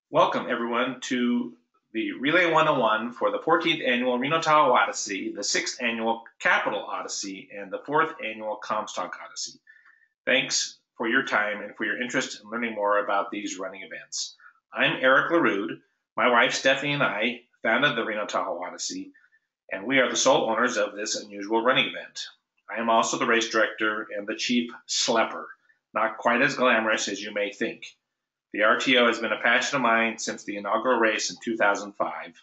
Welcome, everyone, to the Relay 101 for the 14th Annual Reno-Tahoe Odyssey, the 6th Annual Capital Odyssey, and the 4th Annual Comstock Odyssey. Thanks for your time and for your interest in learning more about these running events. I'm Eric LaRude. My wife, Stephanie, and I founded the Reno-Tahoe Odyssey, and we are the sole owners of this unusual running event. I am also the race director and the chief schlepper, not quite as glamorous as you may think. The RTO has been a passion of mine since the inaugural race in 2005. I'm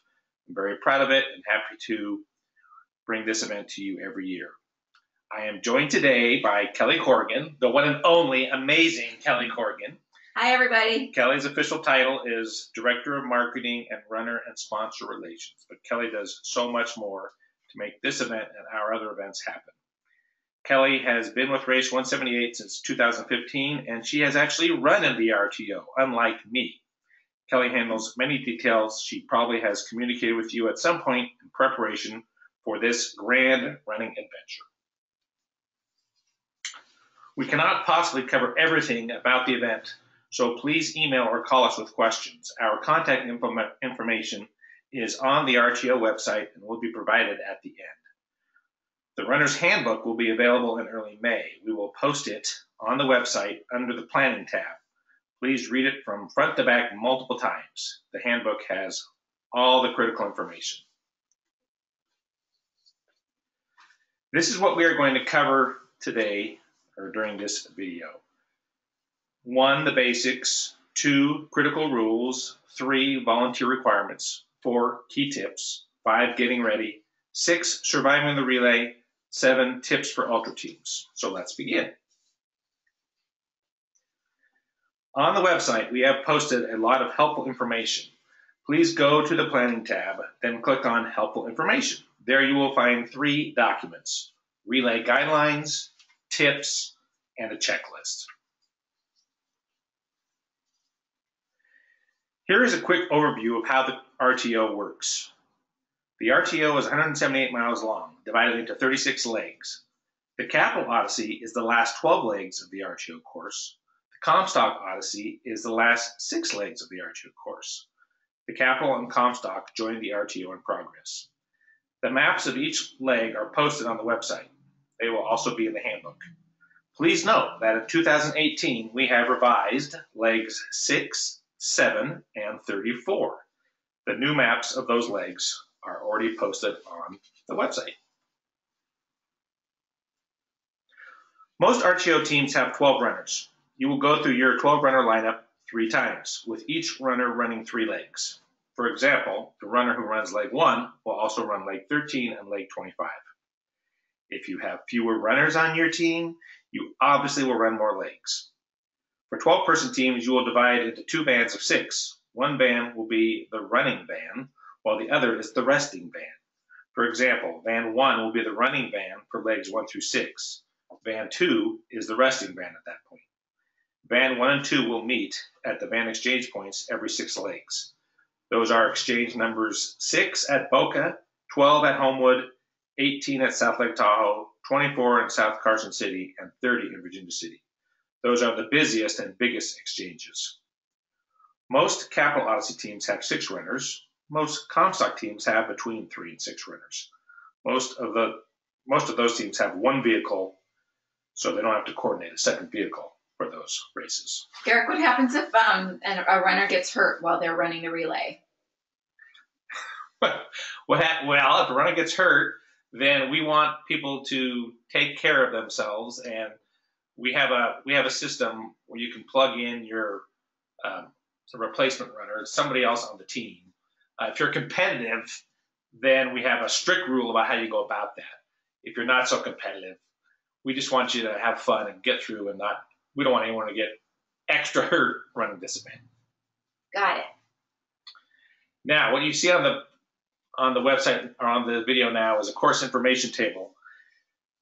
very proud of it and happy to bring this event to you every year. I am joined today by Kelly Corrigan, the one and only amazing Kelly Corrigan. Hi, everybody. Kelly's official title is Director of Marketing and Runner and Sponsor Relations, but Kelly does so much more to make this event and our other events happen. Kelly has been with Race 178 since 2015, and she has actually run in the RTO, unlike me. Kelly handles many details she probably has communicated with you at some point in preparation for this grand running adventure. We cannot possibly cover everything about the event, so please email or call us with questions. Our contact information is on the RTO website and will be provided at the end. The Runners Handbook will be available in early May. We will post it on the website under the Planning tab. Please read it from front to back multiple times. The handbook has all the critical information. This is what we are going to cover today, or during this video. 1, the basics. 2, critical rules. 3, volunteer requirements. 4, key tips. 5, getting ready. 6, surviving the relay. 7, tips for ultra teams. So let's begin. On the website, we have posted a lot of helpful information. Please go to the Planning tab, then click on Helpful Information. There you will find 3 documents: relay guidelines, tips, and a checklist. Here is a quick overview of how the RTO works. The RTO is 178 miles long, divided into 36 legs. The Capital Odyssey is the last 12 legs of the RTO course. The Comstock Odyssey is the last 6 legs of the RTO course. The Capital and Comstock join the RTO in progress. The maps of each leg are posted on the website. They will also be in the handbook. Please note that in 2018, we have revised legs 6, 7, and 34. The new maps of those legs are already posted on the website. Most RTO teams have 12 runners. You will go through your 12-runner lineup 3 times, with each runner running 3 legs. For example, the runner who runs leg 1 will also run leg 13 and leg 25. If you have fewer runners on your team, you obviously will run more legs. For 12-person teams, you will divide into 2 bands of 6. One band will be the running band, while the other is the resting band. For example, band 1 will be the running band for legs 1 through 6. Band 2 is the resting band at that point. Band 1 and 2 will meet at the band exchange points every 6 legs. Those are exchange numbers 6 at Boca, 12 at Homewood, 18 at South Lake Tahoe, 24 in South Carson City, and 30 in Virginia City. Those are the busiest and biggest exchanges. Most Capital Odyssey teams have 6 runners. Most Comstock teams have between 3 and 6 runners. Most of those teams have 1 vehicle, so they don't have to coordinate a second vehicle for those races. Eric, what happens if a runner gets hurt while they're running the relay? Well, if a runner gets hurt, then we want people to take care of themselves, and we have a system where you can plug in your replacement runner, somebody else on the team. If you're competitive, then we have a strict rule about how you go about that. If you're not so competitive, we just want you to have fun and get through, and we don't want anyone to get extra hurt running this event. Got it. Now, what you see on the website or on the video now is a course information table.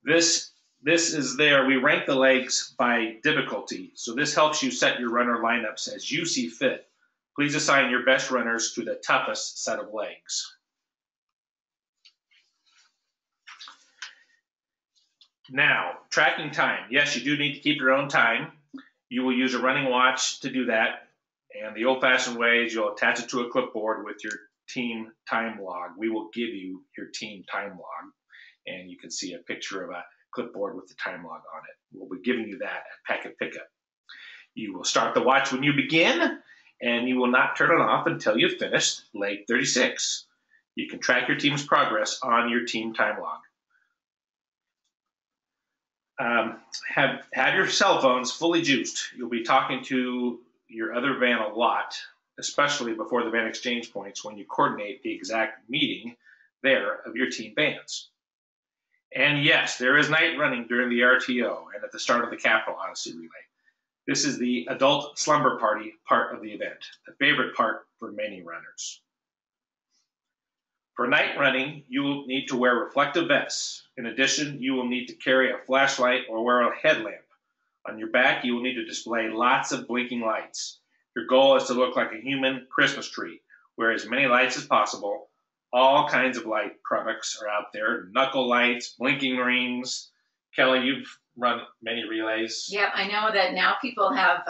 This is there. We rank the legs by difficulty, so this helps you set your runner lineups as you see fit. Please assign your best runners to the toughest set of legs. Now, tracking time. Yes, you do need to keep your own time. You will use a running watch to do that. And the old-fashioned way is you'll attach it to a clipboard with your team time log. We will give you your team time log, and you can see a picture of a clipboard with the time log on it. We'll be giving you that at packet pickup. You will start the watch when you begin, and you will not turn it off until you've finished leg 36. You can track your team's progress on your team time log. Have your cell phones fully juiced. You'll be talking to your other van a lot, especially before the van exchange points when you coordinate the exact meeting there of your team vans. And yes, there is night running during the RTO and at the start of the Capital Odyssey Relay. This is the adult slumber party part of the event, the favorite part for many runners. For night running, you will need to wear reflective vests. In addition, you will need to carry a flashlight or wear a headlamp. On your back, you will need to display lots of blinking lights. Your goal is to look like a human Christmas tree, wear as many lights as possible. All kinds of light products are out there, knuckle lights, blinking rings. Kelly, you've run many relays. Yep, I know that now people have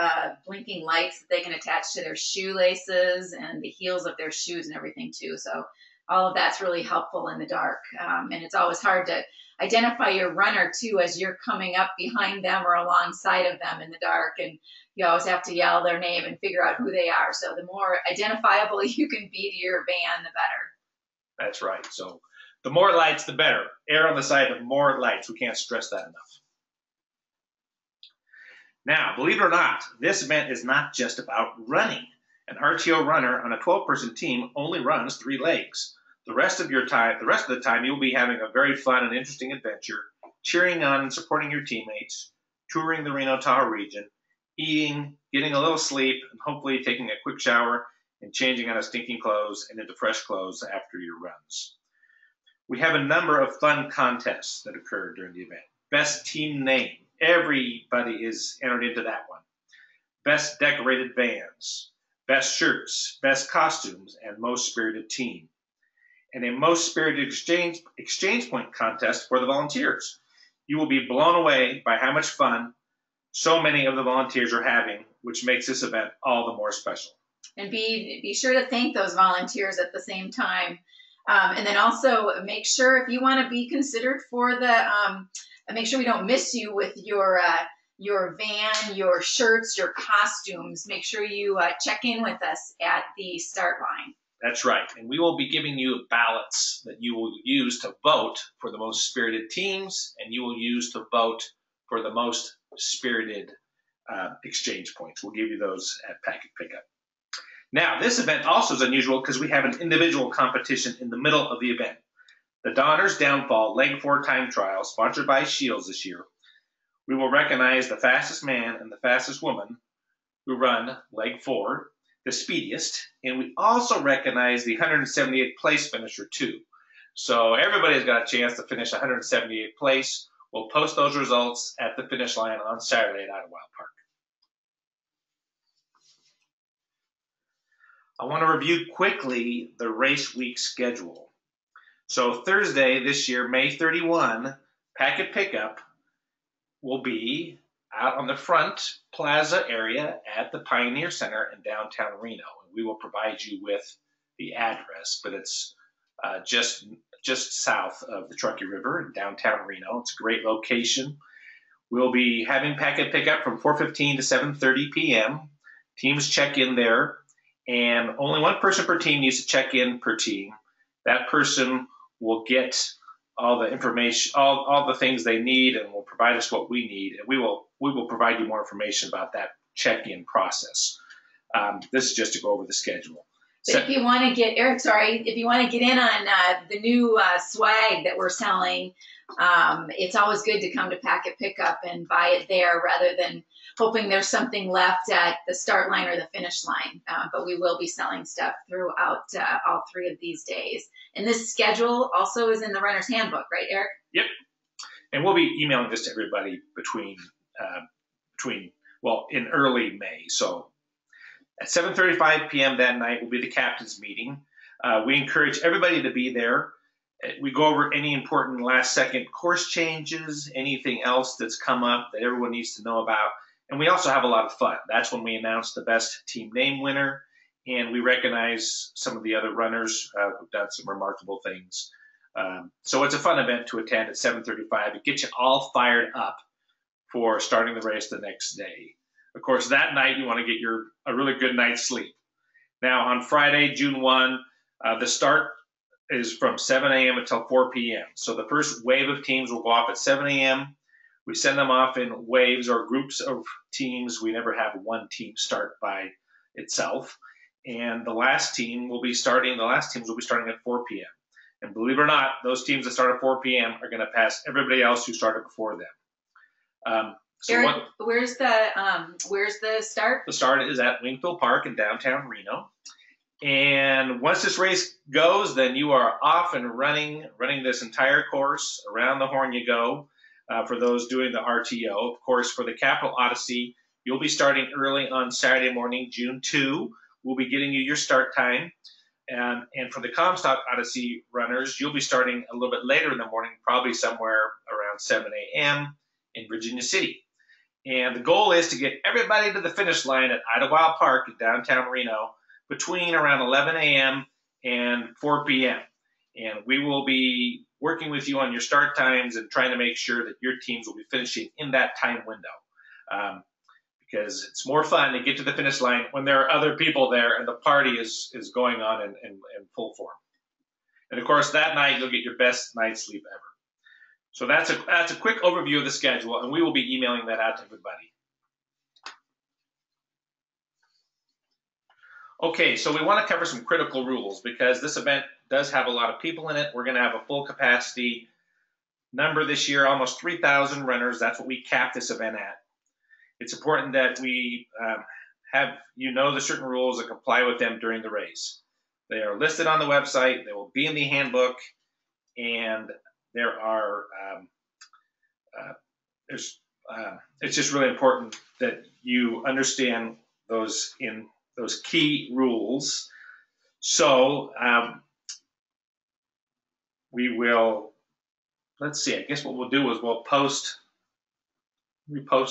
blinking lights that they can attach to their shoelaces and the heels of their shoes and everything too. So all of that's really helpful in the dark. And it's always hard to identify your runner too as you're coming up behind them or alongside of them in the dark. And you always have to yell their name and figure out who they are. So the more identifiable you can be to your van, the better. That's right. So the more lights, the better. Err on the side of more lights. We can't stress that enough. Now, believe it or not, this event is not just about running. An RTO runner on a 12-person team only runs 3 legs. The rest of the time, you'll be having a very fun and interesting adventure, cheering on and supporting your teammates, touring the Reno-Tahoe region, eating, getting a little sleep, and hopefully taking a quick shower and changing out of stinking clothes and into fresh clothes after your runs. We have a number of fun contests that occur during the event. Best team name. Everybody is entered into that one. Best decorated vans. Best shirts, best costumes, and most spirited team. And a most spirited exchange point contest for the volunteers. You will be blown away by how much fun so many of the volunteers are having, which makes this event all the more special. And be sure to thank those volunteers at the same time. And then also make sure if you want to be considered for the, make sure we don't miss you with your van, your shirts, your costumes. Make sure you check in with us at the start line. That's right. And we will be giving you ballots that you will use to vote for the most spirited teams, and you will use to vote for the most spirited exchange points. We'll give you those at packet pickup. Now, this event also is unusual because we have an individual competition in the middle of the event. The Donner's Downfall Leg 4 Time Trial, sponsored by Shields this year. We will recognize the fastest man and the fastest woman who run Leg 4, the speediest, and we also recognize the 178th place finisher too. So everybody's got a chance to finish 178th place. We'll post those results at the finish line on Saturday at Idlewild Park. I want to review quickly the race week schedule. So Thursday this year, May 31, packet pickup will be out on the front plaza area at the Pioneer Center in downtown Reno. We will provide you with the address, but it's just south of the Truckee River in downtown Reno. It's a great location. We'll be having packet pickup from 4:15 to 7:30 p.m. Teams check in there, and only one person per team needs to check in per team. That person will get all the information, all the things they need, and will provide us what we need. And we will provide you more information about that check-in process. This is just to go over the schedule. But if you want to get, Eric, if you want to get in on the new swag that we're selling, it's always good to come to packet pickup and buy it there rather than hoping there's something left at the start line or the finish line. But we will be selling stuff throughout all 3 of these days. And this schedule also is in the Runners Handbook, right, Eric? Yep. And we'll be emailing this to everybody in early May. So at 7:35 p.m. that night will be the captain's meeting. We encourage everybody to be there. We go over any important last-second course changes, anything else that's come up that everyone needs to know about, And we also have a lot of fun. That's when we announce the best team name winner, and we recognize some of the other runners who've done some remarkable things. So it's a fun event to attend at 7:35. It gets you all fired up for starting the race the next day. Of course, that night you want to get a really good night's sleep. Now, on Friday, June 1, the start is from 7 a.m. until 4 p.m. So the first wave of teams will go off at 7 a.m. We send them off in waves or groups of teams. We never have one team start by itself. And the last teams will be starting at 4 p.m. And believe it or not, those teams that start at 4 p.m. are going to pass everybody else who started before them. Eric, where's the start? The start is at Wingfield Park in downtown Reno. And once this race goes, then you are off and running this entire course. Around the horn you go for those doing the RTO. Of course, for the Capital Odyssey, you'll be starting early on Saturday morning, June 2. We'll be getting you your start time. And for the Comstock Odyssey runners, you'll be starting a little bit later in the morning, probably somewhere around 7 a.m. in Virginia City. And the goal is to get everybody to the finish line at Idlewild Park in downtown Reno between around 11 a.m. and 4 p.m. And we will be working with you on your start times and trying to make sure that your teams will be finishing in that time window. Because it's more fun to get to the finish line when there are other people there and the party is going on in full form. And of course, that night you'll get your best night's sleep ever. So that's a quick overview of the schedule, and we will be emailing that out to everybody. Okay, so we want to cover some critical rules because this event does have a lot of people in it. We're going to have a full capacity number this year, almost 3,000 runners. That's what we cap this event at. It's important that we have the certain rules and comply with them during the race. They are listed on the website. They will be in the handbook, and there are it's just really important that you understand those key rules. So we will, let's see, I guess what we'll do is we'll repost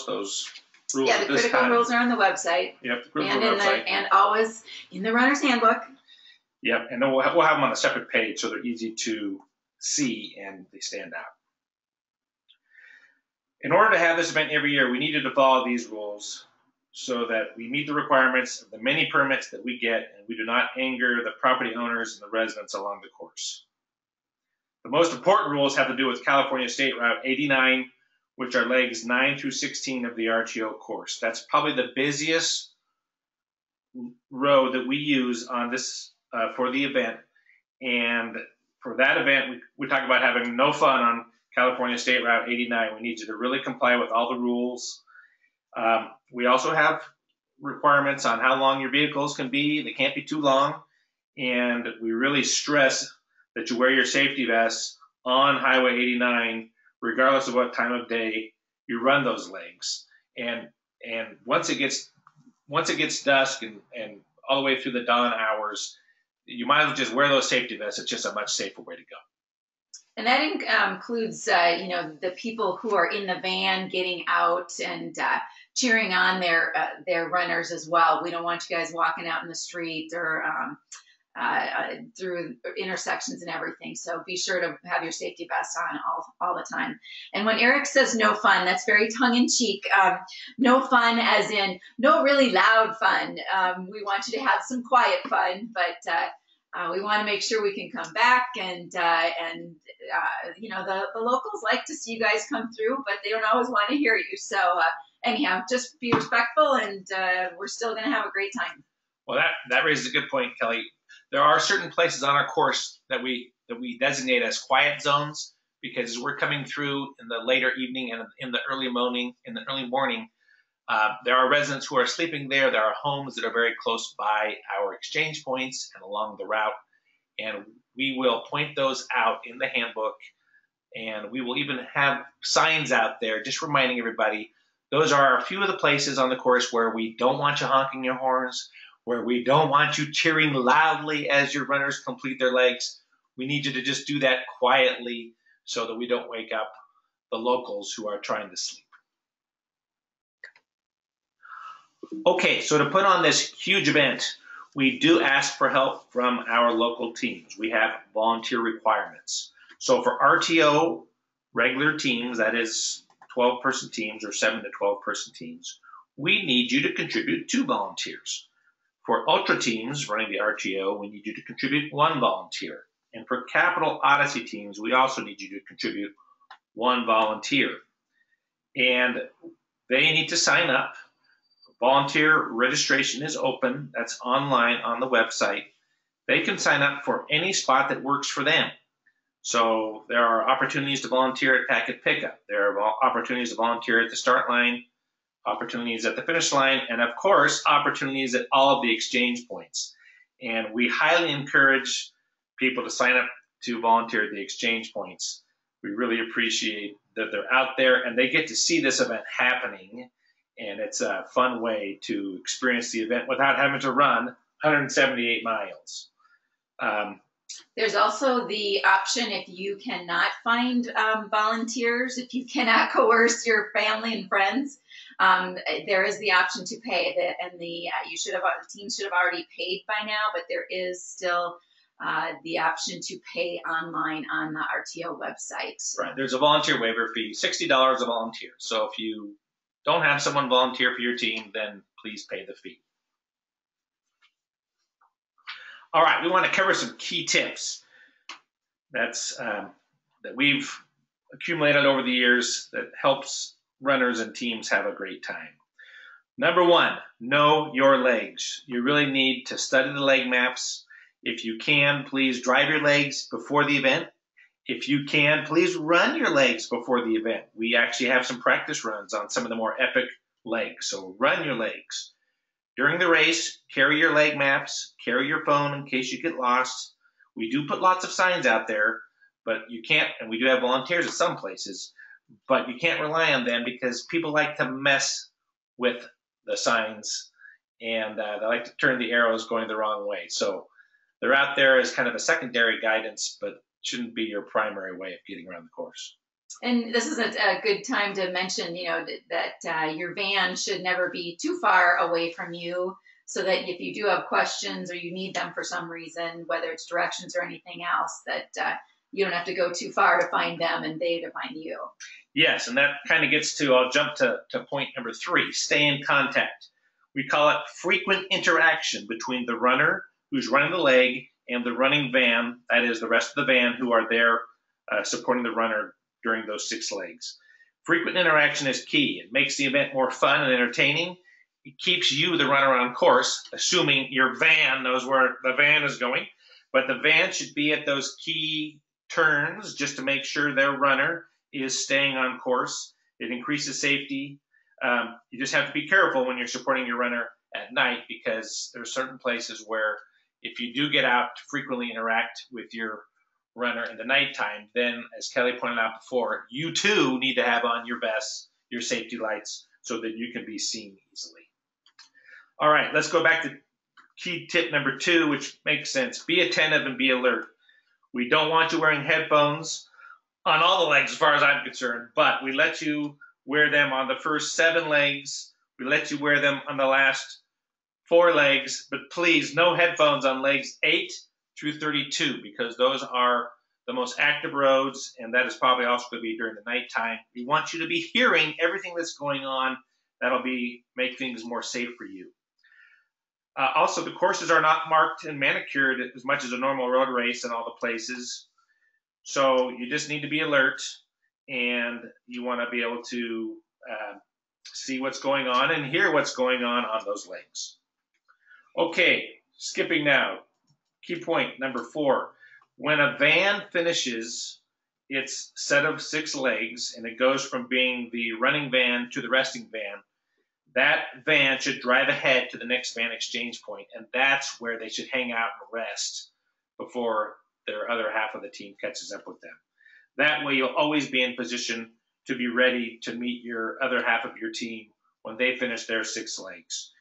those rules. Yeah, the critical rules are on the website. Yep, and always in the Runner's Handbook. Yep, and then we'll have them on a separate page so they're easy to see and they stand out. In order to have this event every year, we needed to follow these rules so that we meet the requirements of the many permits that we get and we do not anger the property owners and the residents along the course. The most important rules have to do with California State Route 89, which are legs 9 through 16 of the RTO course. That's probably the busiest road that we use on this for the event. And for that event, we talk about having no fun on California State Route 89. We need you to really comply with all the rules. We also have requirements on how long your vehicles can be. They can't be too long. And we really stress that you wear your safety vests on Highway 89, regardless of what time of day you run those legs. And once it gets dusk and all the way through the dawn hours, you might as well just wear those safety vests. It's just a much safer way to go. And that includes, the people who are in the van getting out and cheering on their runners as well. We don't want you guys walking out in the street or through intersections and everything. So be sure to have your safety vest on all the time. And when Eric says no fun, that's very tongue-in-cheek. No fun as in no really loud fun. We want you to have some quiet fun, but we want to make sure we can come back and the locals like to see you guys come through, but they don't always want to hear you. So anyhow, just be respectful, and we're still going to have a great time. Well, that raises a good point, Kelly. There are certain places on our course that we designate as quiet zones because we're coming through in the later evening and in the early morning. There are residents who are sleeping there. There are homes that are very close by our exchange points and along the route, and we will point those out in the handbook, and we will even have signs out there just reminding everybody those are a few of the places on the course where we don't want you honking your horns, where we don't want you cheering loudly as your runners complete their legs. We need you to just do that quietly so that we don't wake up the locals who are trying to sleep. Okay, so to put on this huge event, we do ask for help from our local teams. We have volunteer requirements. So for RTO regular teams, that is 12-person teams or 7 to 12-person teams, we need you to contribute 2 volunteers. For ultra teams running the RTO, we need you to contribute 1 volunteer. And for capital Odyssey teams, we also need you to contribute 1 volunteer. And they need to sign up. Volunteer registration is open. That's online on the website. They can sign up for any spot that works for them. So there are opportunities to volunteer at packet pickup. There are opportunities to volunteer at the start line, opportunities at the finish line, and of course, opportunities at all of the exchange points. And we highly encourage people to sign up to volunteer at the exchange points. We really appreciate that they're out there and they get to see this event happening. And it's a fun way to experience the event without having to run 178 miles. There's also the option if you cannot find volunteers, if you cannot coerce your family and friends, there is the option to pay. The teams should have already paid by now, but there is still the option to pay online on the RTO website. Right. There's a volunteer waiver fee, $60 a volunteer. So if you don't have someone volunteer for your team, then please pay the fee. All right, we want to cover some key tips that we've accumulated over the years that helps runners and teams have a great time. Number 1, know your legs. You really need to study the leg maps. If you can, please drive your legs before the event. If you can, please run your legs before the event. We actually have some practice runs on some of the more epic legs, so run your legs. During the race, carry your leg maps, carry your phone in case you get lost. We do put lots of signs out there, but you can't, and we do have volunteers at some places, but you can't rely on them because people like to mess with the signs and they like to turn the arrows going the wrong way. So they're out there as kind of a secondary guidance, but shouldn't be your primary way of getting around the course. And this is a good time to mention, that your van should never be too far away from you, so that if you do have questions or you need them for some reason, whether it's directions or anything else, that you don't have to go too far to find them and they to find you. Yes, and that kind of gets to, I'll jump to point number 3, stay in contact. We call it frequent interaction between the runner who's running the leg and the running van, that is the rest of the van who are there supporting the runner during those 6 legs. Frequent interaction is key. It makes the event more fun and entertaining. It keeps you, the runner, on course, assuming your van knows where the van is going. But the van should be at those key turns just to make sure their runner is staying on course. It increases safety. You just have to be careful when you're supporting your runner at night, because there are certain places where if you do get out to frequently interact with your runner in the nighttime, then, as Kelly pointed out before, you too need to have on your vests, your safety lights, so that you can be seen easily. All right, let's go back to key tip number 2, which makes sense. Be attentive and be alert. We don't want you wearing headphones on all the legs as far as I'm concerned, but we let you wear them on the first 7 legs. We let you wear them on the last 4 legs, but please, no headphones on legs 8 through 32, because those are the most active roads, and that is probably also going to be during the nighttime. We want you to be hearing everything that's going on. That'll make things more safe for you. Also, the courses are not marked and manicured as much as a normal road race in all the places. So you just need to be alert, and you want to be able to see what's going on and hear what's going on those legs. Okay, skipping now. Key point number 4. When a van finishes its set of 6 legs and it goes from being the running van to the resting van, that van should drive ahead to the next van exchange point, and that's where they should hang out and rest before their other half of the team catches up with them. That way you'll always be in position to be ready to meet your other half of your team when they finish their 6 legs.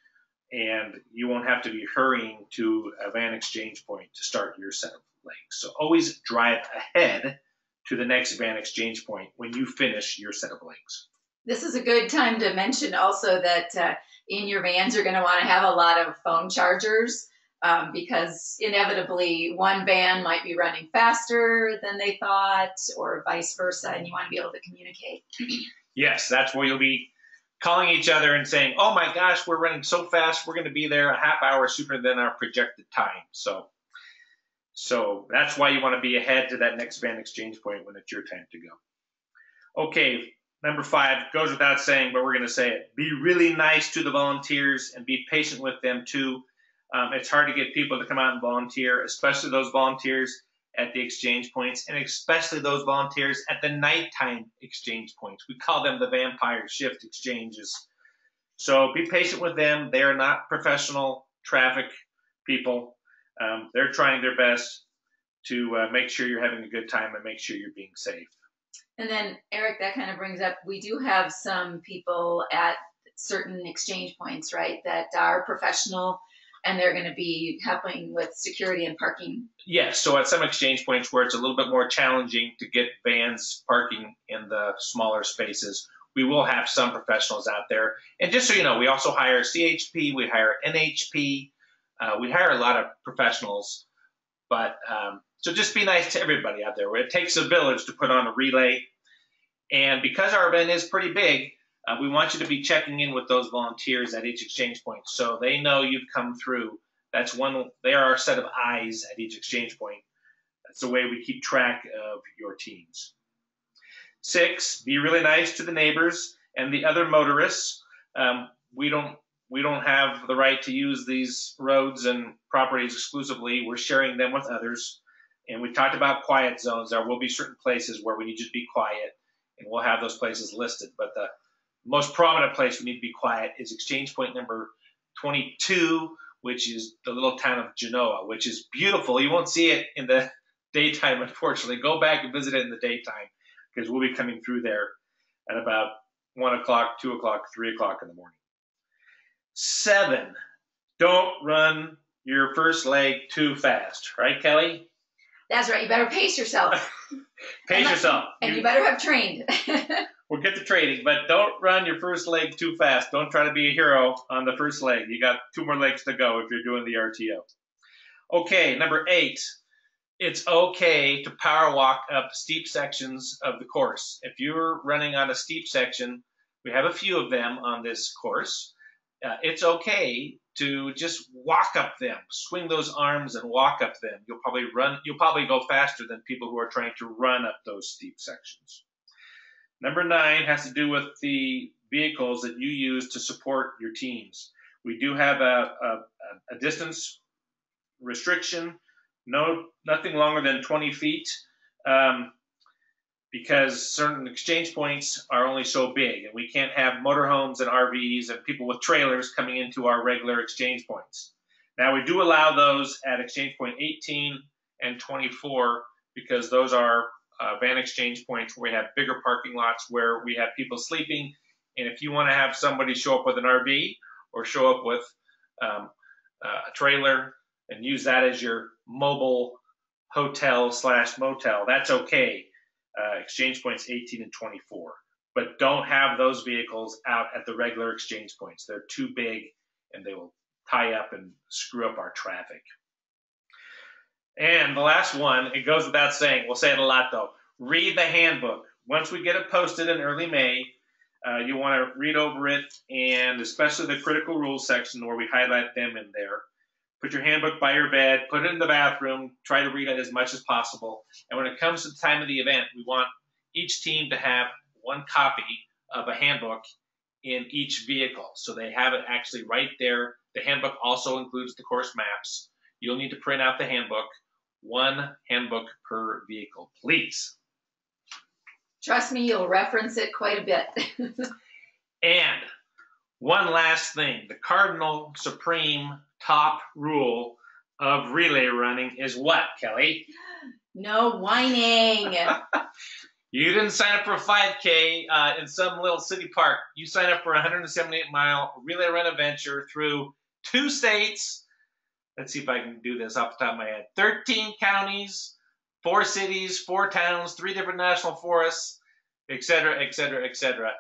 And you won't have to be hurrying to a van exchange point to start your set of legs. So always drive ahead to the next van exchange point when you finish your set of legs. This is a good time to mention also that in your vans, you're going to want to have a lot of phone chargers because inevitably one van might be running faster than they thought or vice versa, and you want to be able to communicate. Yes, that's where you'll be calling each other and saying, oh my gosh, we're running so fast, we're going to be there a half hour sooner than our projected time. So that's why you want to be ahead to that next van exchange point when it's your time to go. Okay, number 5 goes without saying, but we're going to say it. Be really nice to the volunteers and be patient with them too. It's hard to get people to come out and volunteer, especially those volunteers at the exchange points, and especially those volunteers at the nighttime exchange points. We call them the vampire shift exchanges. So be patient with them. They are not professional traffic people. They're trying their best to make sure you're having a good time and make sure you're being safe. And then, Eric, that kind of brings up, we do have some people at certain exchange points, right, that are professional, and they're going to be helping with security and parking. Yes, so at some exchange points where it's a little bit more challenging to get vans parking in the smaller spaces, we will have some professionals out there. And just so you know, we also hire CHP, we hire NHP, we hire a lot of professionals. But so just be nice to everybody out there. It takes a village to put on a relay. And because our event is pretty big, we want you to be checking in with those volunteers at each exchange point so they know you've come through. They are our set of eyes at each exchange point. That's the way we keep track of your teams. 6, be really nice to the neighbors and the other motorists. We don't have the right to use these roads and properties exclusively. We're sharing them with others. And we talked about quiet zones. There will be certain places where we need you to be quiet, and we'll have those places listed. But the most prominent place we need to be quiet is exchange point number 22, which is the little town of Genoa, which is beautiful. You won't see it in the daytime, unfortunately. Go back and visit it in the daytime because we'll be coming through there at about 1 o'clock, 2 o'clock, 3 o'clock in the morning. 7, don't run your first leg too fast. Right, Kelly? That's right. You better pace yourself. Pace yourself. And you better have trained. We'll get to training, but don't run your first leg too fast. Don't try to be a hero on the first leg. You got 2 more legs to go if you're doing the RTO. Okay, number 8. It's okay to power walk up steep sections of the course. If you're running on a steep section, we have a few of them on this course. It's okay to just walk up them, swing those arms and walk up them. You'll probably go faster than people who are trying to run up those steep sections. Number 9 has to do with the vehicles that you use to support your teams. We do have a distance restriction, nothing longer than 20 feet, because certain exchange points are only so big, and we can't have motorhomes and RVs and people with trailers coming into our regular exchange points. Now, we do allow those at exchange point 18 and 24 because those are van exchange points where we have bigger parking lots where we have people sleeping. And if you want to have somebody show up with an RV or show up with a trailer and use that as your mobile hotel/motel, that's okay. Exchange points 18 and 24. But don't have those vehicles out at the regular exchange points. They're too big and they will tie up and screw up our traffic. And the last one, it goes without saying, we'll say it a lot though, read the handbook. Once we get it posted in early May, you want to read over it, and especially the critical rules section where we highlight them in there. Put your handbook by your bed, put it in the bathroom, try to read it as much as possible. And when it comes to the time of the event, we want each team to have 1 copy of a handbook in each vehicle. So they have it actually right there. The handbook also includes the course maps. You'll need to print out the handbook, 1 handbook per vehicle, please. Trust me, you'll reference it quite a bit. And one last thing, the Cardinal Supreme top rule of relay running is what, Kelly? No whining. You didn't sign up for a 5K in some little city park. You signed up for a 178-mile relay run adventure through 2 states. Let's see if I can do this off the top of my head. 13 counties, 4 cities, 4 towns, 3 different national forests, et cetera, et cetera, et cetera.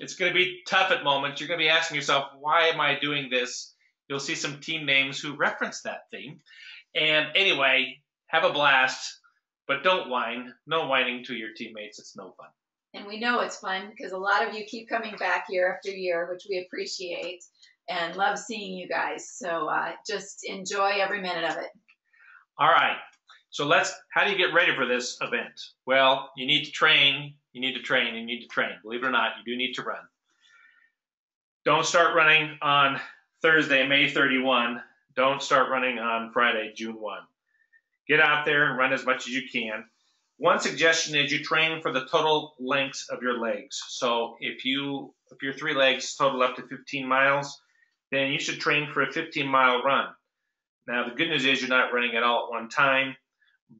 It's going to be tough at moments. You're going to be asking yourself, why am I doing this? You'll see some team names who reference that theme. And anyway, have a blast, but don't whine. No whining to your teammates. It's no fun. And we know it's fun because a lot of you keep coming back year after year, which we appreciate and love seeing you guys. So just enjoy every minute of it. All right. So how do you get ready for this event? Well, you need to train, you need to train, you need to train. Believe it or not, you do need to run. Don't start running on Thursday, May 31. Don't start running on Friday, June 1. Get out there and run as much as you can. One suggestion is you train for the total lengths of your legs. So if your 3 legs total up to 15 miles, then you should train for a 15-mile run. Now, the good news is you're not running it all at one time,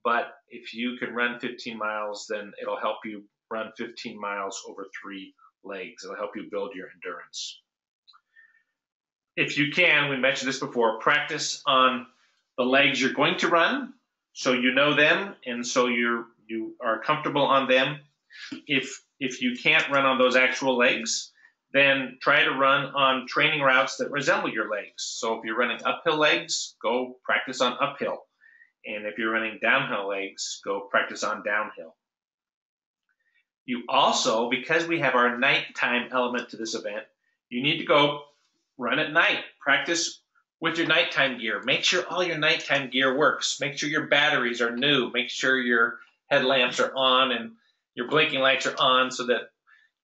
but if you can run 15 miles, then it'll help you run 15 miles over 3 legs. It'll help you build your endurance. If you can, we mentioned this before, practice on the legs you're going to run so you know them and so you are comfortable on them. If you can't run on those actual legs, then try to run on training routes that resemble your legs. So if you're running uphill legs, go practice on uphill. And if you're running downhill legs, go practice on downhill. You also, because we have our nighttime element to this event, you need to go run at night. Practice with your nighttime gear. Make sure all your nighttime gear works. Make sure your batteries are new. Make sure your headlamps are on and your blinking lights are on so that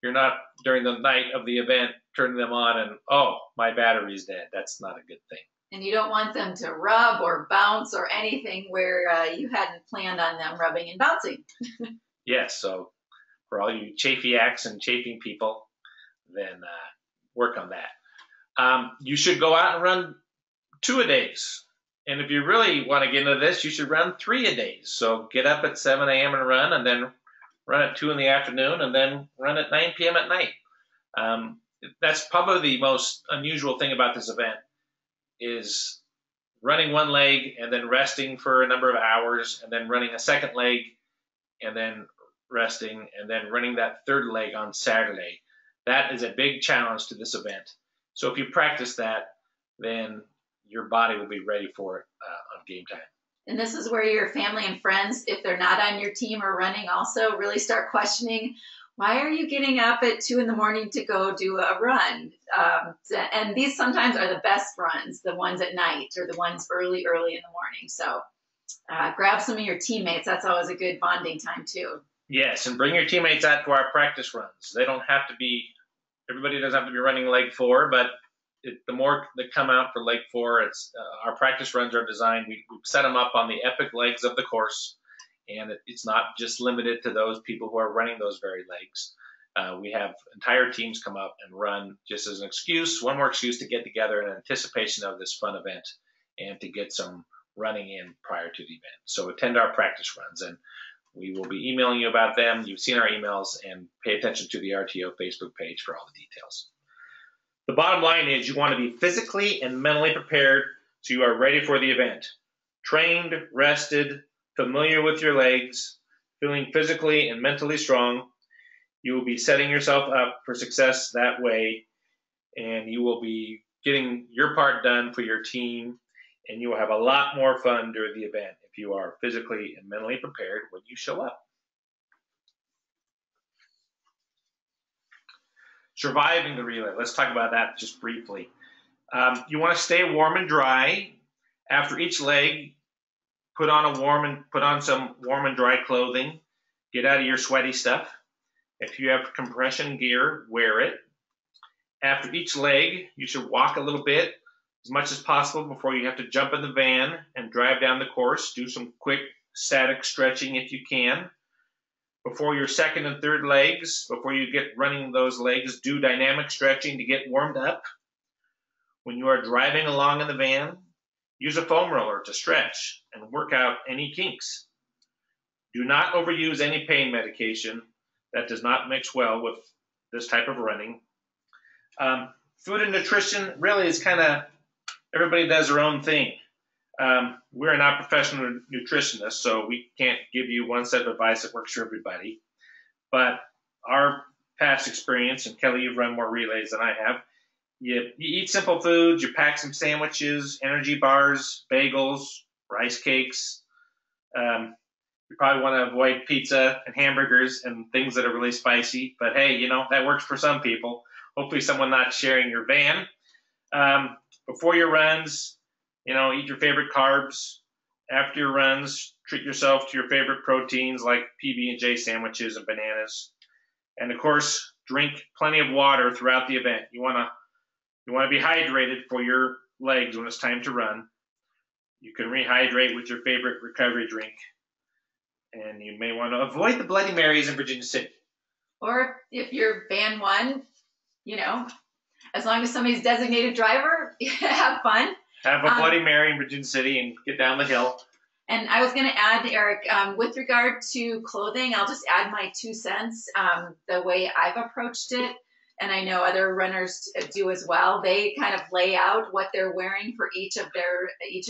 you're not, during the night of the event, turning them on and, oh, my battery's dead. That's not a good thing. And you don't want them to rub or bounce or anything where you hadn't planned on them rubbing and bouncing. Yes, so for all you chafy-acts and chafing people, then work on that. You should go out and run 2-a-days. And if you really want to get into this, you should run 3-a-days. So get up at 7 a.m. and run, and then run at 2 in the afternoon, and then run at 9 p.m. at night. That's probably the most unusual thing about this event is running one leg and then resting for a number of hours, and then running a second leg and then resting, and then running that third leg on Saturday. That is a big challenge to this event. So if you practice that, then your body will be ready for it on game time. And this is where your family and friends, if they're not on your team or running also, really start questioning, why are you getting up at 2 in the morning to go do a run? And these sometimes are the best runs, the ones at night or the ones early in the morning. So grab some of your teammates. That's always a good bonding time too. Yes, and bring your teammates out to our practice runs. They don't have to be, everybody doesn't have to be running leg 4, but the more that come out for leg 4, it's our practice runs are designed. We set them up on the epic legs of the course, and it's not just limited to those people who are running those very legs. We have entire teams come up and run just as an excuse, one more excuse to get together in anticipation of this fun event and to get some running in prior to the event. So attend our practice runs, and we will be emailing you about them. You've seen our emails, and pay attention to the RTO Facebook page for all the details. The bottom line is you want to be physically and mentally prepared so you are ready for the event. Trained, rested, familiar with your legs, feeling physically and mentally strong. You will be setting yourself up for success that way, and you will be getting your part done for your team, and you will have a lot more fun during the event if you are physically and mentally prepared when you show up. Surviving the relay. Let's talk about that just briefly. You want to stay warm and dry. After each leg, put on some warm and dry clothing. Get out of your sweaty stuff. If you have compression gear, wear it. After each leg, you should walk a little bit as much as possible before you have to jump in the van and drive down the course. Do some quick static stretching if you can. Before your second and third legs, before you get running those legs, do dynamic stretching to get warmed up. When you are driving along in the van, use a foam roller to stretch and work out any kinks. Do not overuse any pain medication. That does not mix well with this type of running. Food and nutrition really is kind of, everybody does their own thing. We're not professional nutritionists, so we can't give you one set of advice that works for everybody. But our past experience, and Kelly, you've run more relays than I have. You eat simple foods, you pack some sandwiches, energy bars, bagels, rice cakes. You probably want to avoid pizza and hamburgers and things that are really spicy. But hey, that works for some people. Hopefully someone not sharing your van. Before your runs, eat your favorite carbs. After your runs, treat yourself to your favorite proteins like PB&J sandwiches and bananas. And of course, drink plenty of water throughout the event. You want to be hydrated for your legs when it's time to run. You can rehydrate with your favorite recovery drink. And you may want to avoid the Bloody Marys in Virginia City. Or if you're van one, as long as somebody's designated driver, have fun. Have a Bloody Mary in Virginia City and get down the hill. And I was going to add, Eric, with regard to clothing, I'll just add my 2 cents. The way I've approached it, and I know other runners do as well, they kind of lay out what they're wearing for each of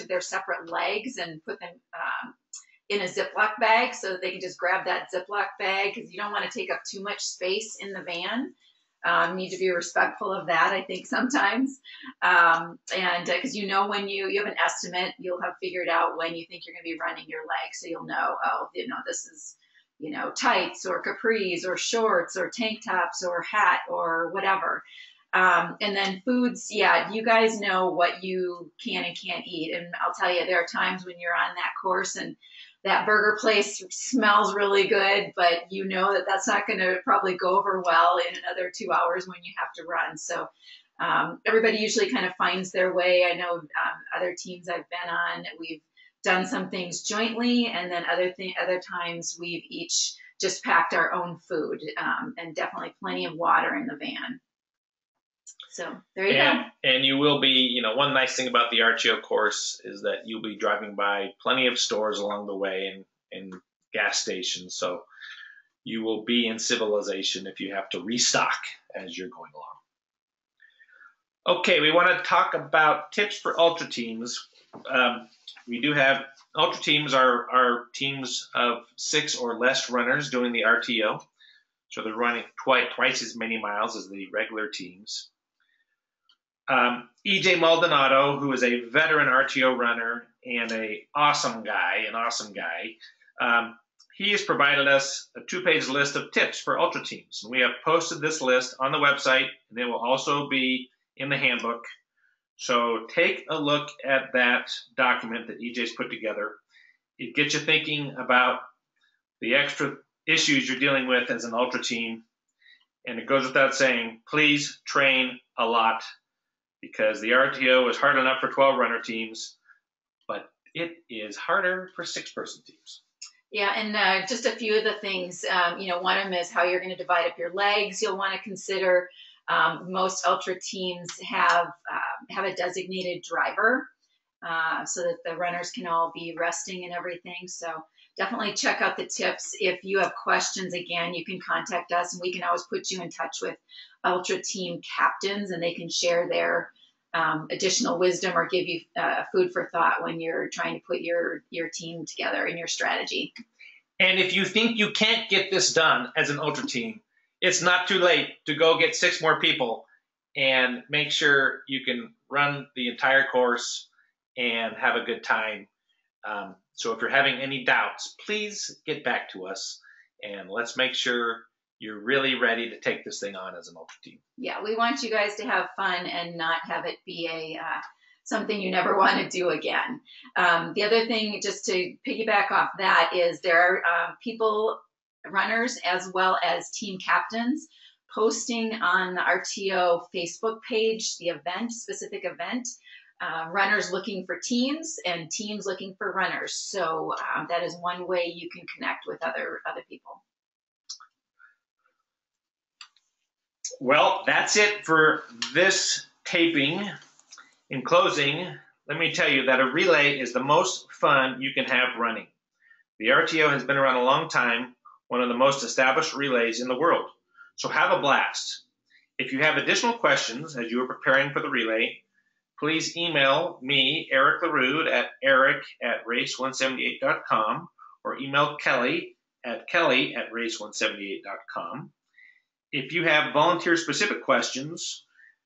their separate legs and put them in a Ziploc bag so that they can just grab that Ziploc bag, because you don't want to take up too much space in the van. You need to be respectful of that, I think, sometimes. And because when you have an estimate, you'll have figured out when you think you're going to be running your legs. So you'll know, this is, tights or capris or shorts or tank tops or hat or whatever. And then foods, you guys know what you can and can't eat. And I'll tell you, there are times when you're on that course and that burger place smells really good, but that that's not going to probably go over well in another 2 hours when you have to run. So everybody usually kind of finds their way. I know other teams I've been on, we've done some things jointly, and then other times we've each just packed our own food, and definitely plenty of water in the van. So there you go. And you will be, one nice thing about the RTO course is that you'll be driving by plenty of stores along the way and gas stations. So you will be in civilization if you have to restock as you're going along. Okay, we want to talk about tips for ultra teams. We do have ultra teams are teams of 6 or less runners doing the RTO. So they're running twice as many miles as the regular teams. EJ Maldonado, who is a veteran RTO runner and an awesome guy, he has provided us a 2-page list of tips for ultra teams. And we have posted this list on the website, and it will also be in the handbook. So take a look at that document that EJ's put together. It gets you thinking about the extra issues you're dealing with as an ultra team. And it goes without saying, please train a lot, because the RTO is hard enough for 12-runner teams, but it is harder for 6-person teams. Yeah, and just a few of the things, one of them is how you're going to divide up your legs. You'll want to consider most ultra teams have a designated driver so that the runners can all be resting and everything. So definitely check out the tips. If you have questions, again, you can contact us, and we can always put you in touch with ultra team captains, and they can share their additional wisdom or give you food for thought when you're trying to put your team together and your strategy. And if you think you can't get this done as an ultra team, it's not too late to go get 6 more people and make sure you can run the entire course and have a good time. So if you're having any doubts, please get back to us, and let's make sure you're really ready to take this thing on as an ultra team. Yeah, we want you guys to have fun and not have it be something you never want to do again. The other thing, just to piggyback off that, is there are runners as well as team captains, posting on the RTO Facebook page the specific event, runners looking for teams and teams looking for runners. So that is one way you can connect with other people. Well, that's it for this taping. In closing, let me tell you that a relay is the most fun you can have running. The RTO has been around a long time, one of the most established relays in the world. So have a blast. If you have additional questions as you are preparing for the relay, please email me, Eric LaRude, at eric@race178.com, or email Kelly at kelly@race178.com. If you have volunteer-specific questions,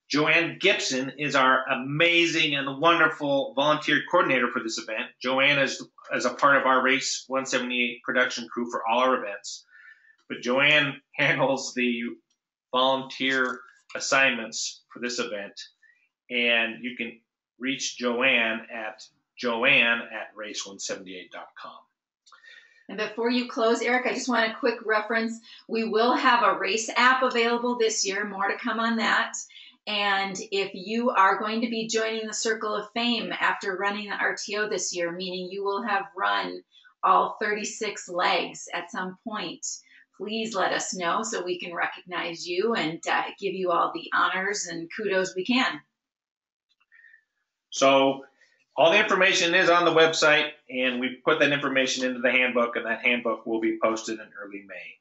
Joanne Gibson is our amazing and wonderful volunteer coordinator for this event. Joanne is a part of our Race 178 production crew for all our events. But Joanne handles the volunteer assignments for this event. And you can reach Joanne at race178.com. And before you close, Eric, I just want a quick reference. We will have a race app available this year. More to come on that. And if you are going to be joining the Circle of Fame after running the RTO this year, meaning you will have run all 36 legs at some point, please let us know so we can recognize you and give you all the honors and kudos we can. So all the information is on the website, and we put that information into the handbook, and that handbook will be posted in early May.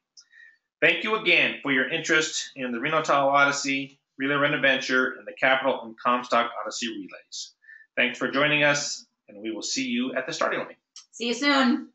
Thank you again for your interest in the Reno-Tahoe Odyssey, Relay Run Adventure, and the Capital and Comstock Odyssey Relays. Thanks for joining us, and we will see you at the starting line. See you soon.